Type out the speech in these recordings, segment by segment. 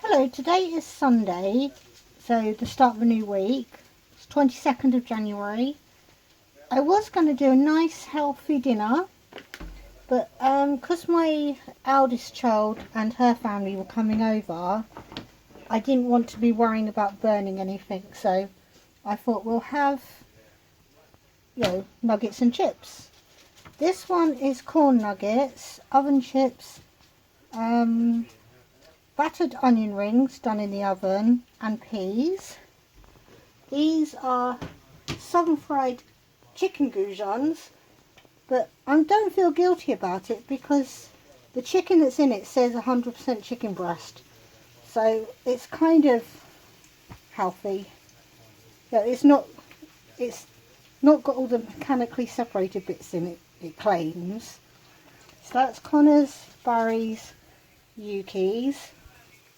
Hello, today is Sunday, so the start of a new week. It's 22nd of January. I was going to do a nice healthy dinner, but because my eldest child and her family were coming over, I didn't want to be worrying about burning anything, so I thought we'll have, nuggets and chips. This one is corn nuggets, oven chips, battered onion rings done in the oven, and peas. These are southern fried chicken goujons, but I don't feel guilty about it because the chicken that's in it says 100% chicken breast, so it's kind of healthy. It's not got all the mechanically separated bits in it, it claims. So that's Connor's, Barry's, Yuki's.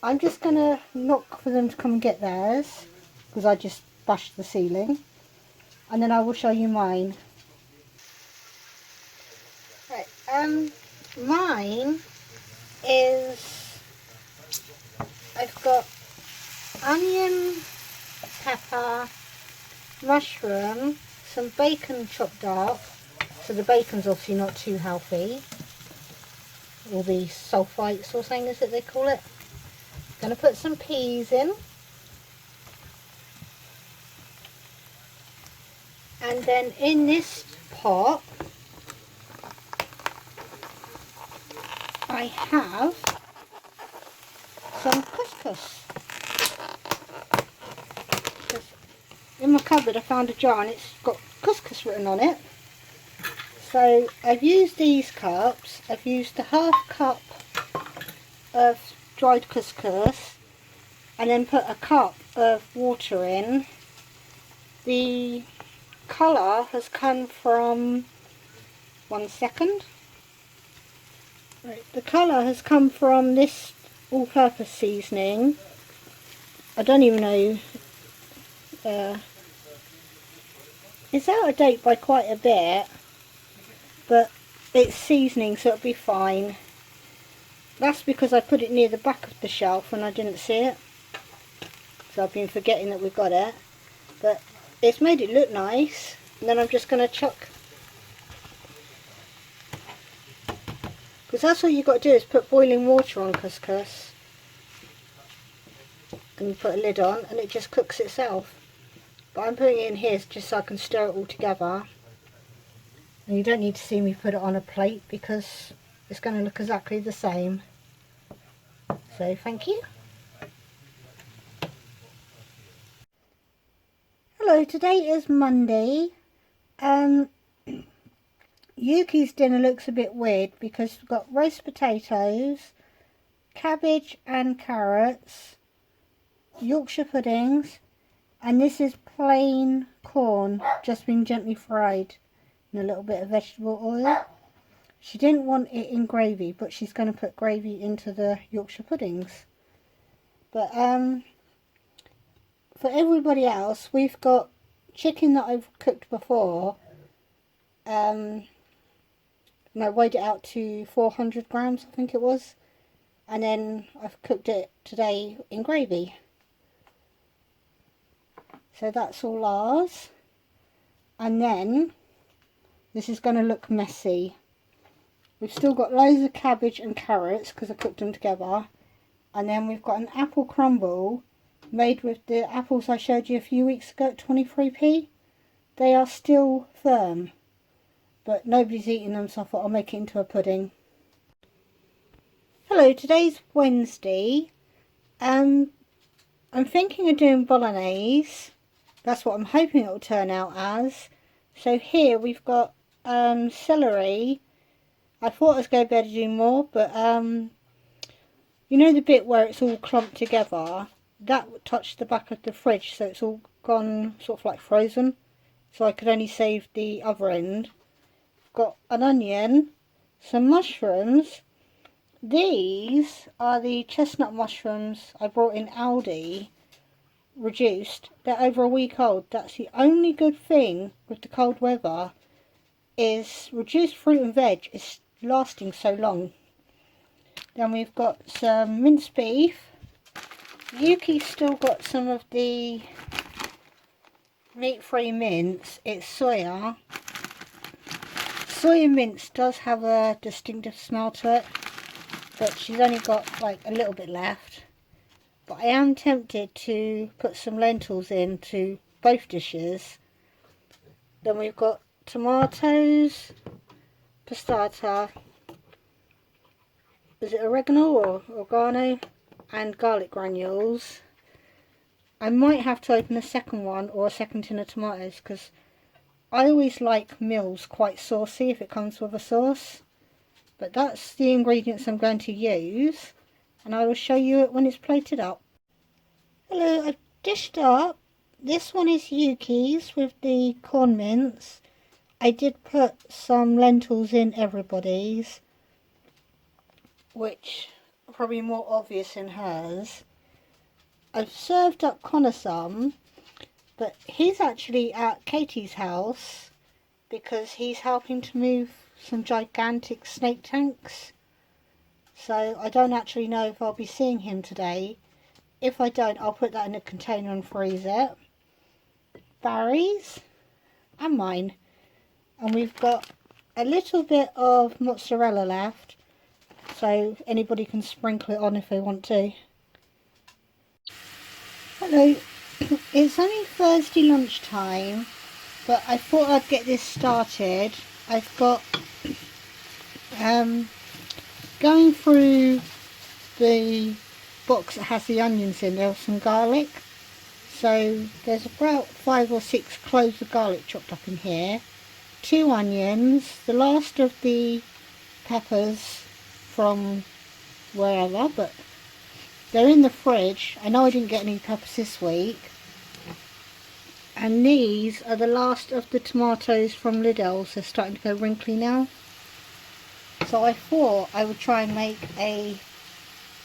I'm just going to knock for them to come and get theirs because I just bashed the ceiling, and then I will show you mine. Right, mine is, I've got onion, pepper, mushroom, some bacon chopped up, so the bacon's obviously not too healthy, or the sulfites or something is it they call it. Going to put some peas in, and then in this pot I have some couscous. In my cupboard I found a jar and it's got couscous written on it. So I've used these cups. I've used a half cup of dried couscous and then put a cup of water in. The colour has come from, one second. Right, the colour has come from this all-purpose seasoning. I don't even know, it's out of date by quite a bit, but it's seasoning so it'll be fine. That's because I put it near the back of the shelf and I didn't see it, so I've been forgetting that we've got it, but it's made it look nice. And then I'm just going to chuck, because that's all you've got to do is put boiling water on couscous and you put a lid on and it just cooks itself. But I'm putting it in here just so I can stir it all together, and you don't need to see me put it on a plate because it's going to look exactly the same. So thank you. Hello, today is Monday. Yuki's dinner looks a bit weird because we've got roast potatoes, cabbage and carrots, Yorkshire puddings, and this is plain corn just been gently fried in a little bit of vegetable oil. She didn't want it in gravy, but she's going to put gravy into the Yorkshire puddings. But for everybody else, we've got chicken that I've cooked before. And I weighed it out to 400 grams, I think it was. And then I've cooked it today in gravy. So that's all ours. And then this is going to look messy. We've still got loads of cabbage and carrots because I cooked them together. And then we've got an apple crumble made with the apples I showed you a few weeks ago at 23p. They are still firm, but nobody's eating them, so I thought I'll make it into a pudding. Hello, today's Wednesday. I'm thinking of doing bolognese. That's what I'm hoping it will turn out as. So here we've got celery. I thought I was going to be able to do more, but you know the bit where it's all clumped together? That touched the back of the fridge, so it's all gone sort of like frozen. So I could only save the other end. Got an onion, some mushrooms. These are the chestnut mushrooms I brought in Aldi, reduced. They're over a week old. That's the only good thing with the cold weather, is reduced fruit and veg is lasting so long. Then we've got some minced beef, Yuki's still got some of the meat-free mince. It's soya. Soya mince does have a distinctive smell to it, but she's only got like a little bit left. But I am tempted to put some lentils into both dishes. Then we've got tomatoes, passata, is it oregano or oregano, and garlic granules. I might have to open a second one or a second tin of tomatoes because I always like meals quite saucy if it comes with a sauce. But that's the ingredients I'm going to use, and I will show you it when it's plated up. Hello, I've dished up. This one is Yuki's with the corn mince. I did put some lentils in everybody's, which are probably more obvious in hers. I've served up Connor some, but he's actually at Katie's house because he's helping to move some gigantic snake tanks. So I don't actually know if I'll be seeing him today. If I don't, I'll put that in a container and freeze it. Barry's and mine. And we've got a little bit of mozzarella left, so anybody can sprinkle it on if they want to. Hello, it's only Thursday lunchtime, but I thought I'd get this started. I've got going through the box that has the onions in, there was some garlic. So there's about 5 or 6 cloves of garlic chopped up in here, 2 onions, the last of the peppers from wherever, but they're in the fridge. I know I didn't get any peppers this week. And these are the last of the tomatoes from Lidl's. They're starting to go wrinkly now. So I thought I would try and make a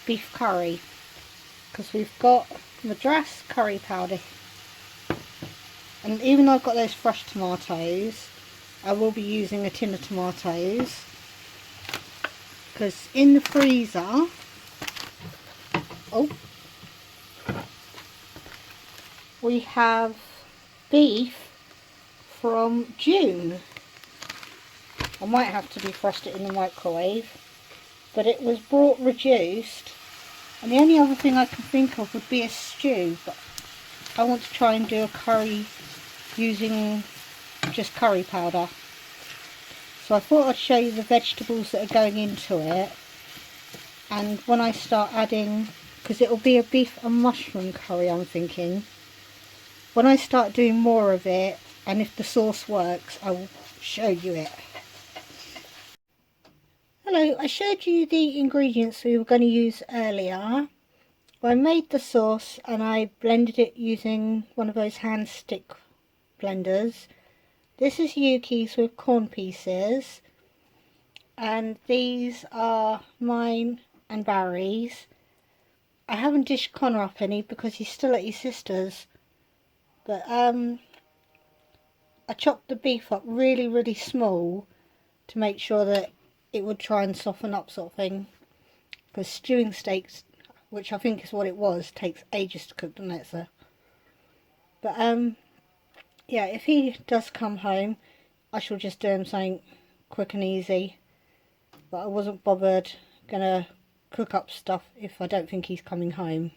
beef curry, because we've got Madras curry powder. And even though I've got those fresh tomatoes, I will be using a tin of tomatoes, because in the freezer, we have beef from June. I might have to defrost it in the microwave, but it was brought reduced, and the only other thing I can think of would be a stew, but I want to try and do a curry using just curry powder. So I thought I'd show you the vegetables that are going into it, and when I start adding, because it will be a beef and mushroom curry I'm thinking, when I start doing more of it, and if the sauce works, I will show you it. Hello, I showed you the ingredients we were going to use earlier. I made the sauce and I blended it using one of those hand stick blenders. This is Yuki's with corn pieces, and these are mine and Barry's. I haven't dished Connor up any because he's still at his sister's, but I chopped the beef up really small to make sure that it would try and soften up, sort of thing, because stewing steaks, which I think is what it was, takes ages to cook, doesn't it? So, but yeah, if he does come home, I shall just do him something quick and easy, but I wasn't bothered gonna cook up stuff if I don't think he's coming home.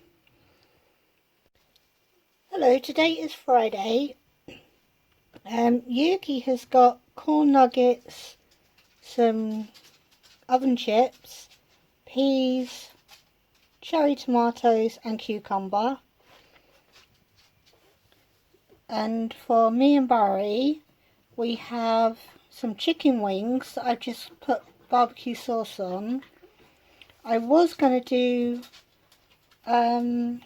Hello, today is Friday. Yuki has got corn nuggets, some oven chips, peas, cherry tomatoes and cucumber. And for me and Barry, we have some chicken wings that I've just put barbecue sauce on. I was going to do, I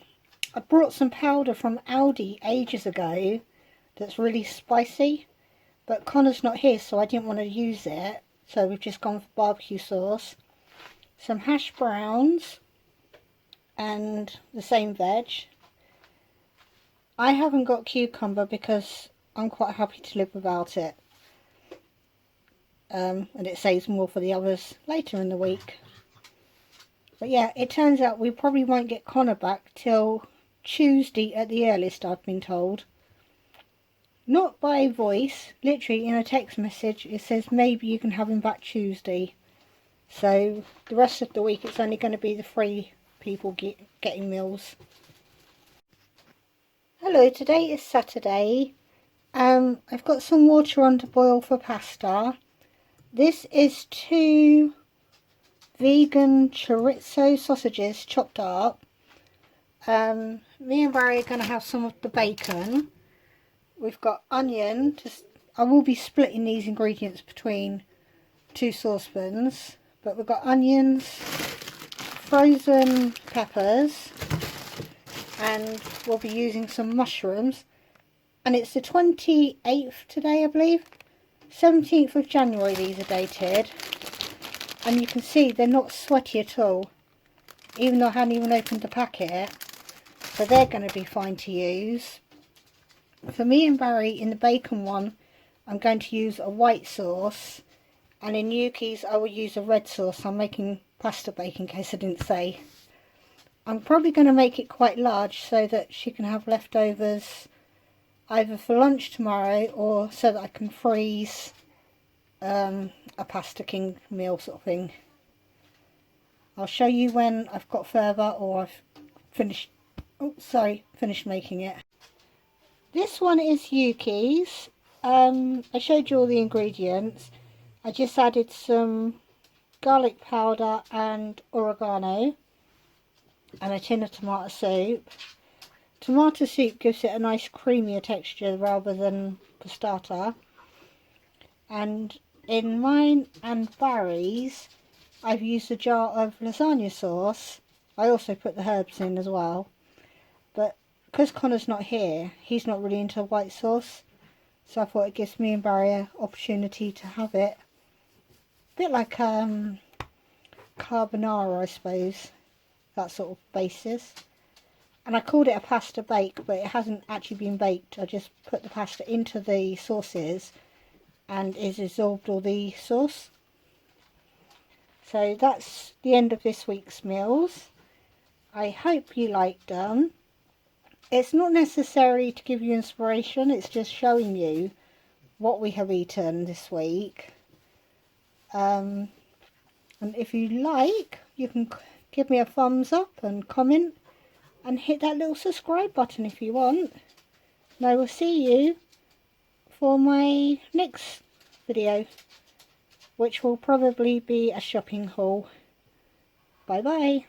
brought some powder from Aldi ages ago that's really spicy, but Connor's not here, so I didn't want to use it. So we've just gone for barbecue sauce, some hash browns, and the same veg. I haven't got cucumber because I'm quite happy to live without it. And it saves more for the others later in the week. But yeah, it turns out we probably won't get Connor back till Tuesday at the earliest, I've been told. Not by voice, literally in a text message it says maybe you can have him back Tuesday. So the rest of the week it's only going to be the 3 people getting meals. Hello, today is Saturday. I've got some water on to boil for pasta. This is 2 vegan chorizo sausages chopped up. Me and Barry are going to have some of the bacon. We've got onion. I will be splitting these ingredients between 2 saucepans. But we've got onions, frozen peppers, and we'll be using some mushrooms. And it's the 28th today, I believe. 17th of January these are dated. And you can see they're not sweaty at all, even though I hadn't even opened the packet. So they're going to be fine to use. For me and Barry, in the bacon one, I'm going to use a white sauce. And in Yuki's, I will use a red sauce. I'm making pasta bake in case I didn't say. I'm probably going to make it quite large so that she can have leftovers either for lunch tomorrow or so that I can freeze a Pasta King meal sort of thing. I'll show you when I've got further or I've finished making it. This one is Yuki's. I showed you all the ingredients. I just added some garlic powder and oregano and a tin of tomato soup. Tomato soup gives it a nice creamier texture rather than passata. And in mine and Barry's, I've used a jar of lasagna sauce. I also put the herbs in as well. But because Connor's not here, he's not really into white sauce. So I thought it gives me and Barry an opportunity to have it. A bit like carbonara, I suppose. That sort of basis. And I called it a pasta bake, but it hasn't actually been baked. I just put the pasta into the sauces and it's absorbed all the sauce. So that's the end of this week's meals. I hope you liked them. It's not necessary to give you inspiration, it's just showing you what we have eaten this week. And if you like, you can give me a thumbs up and comment and hit that little subscribe button if you want. And I will see you for my next video, which will probably be a shopping haul. Bye bye.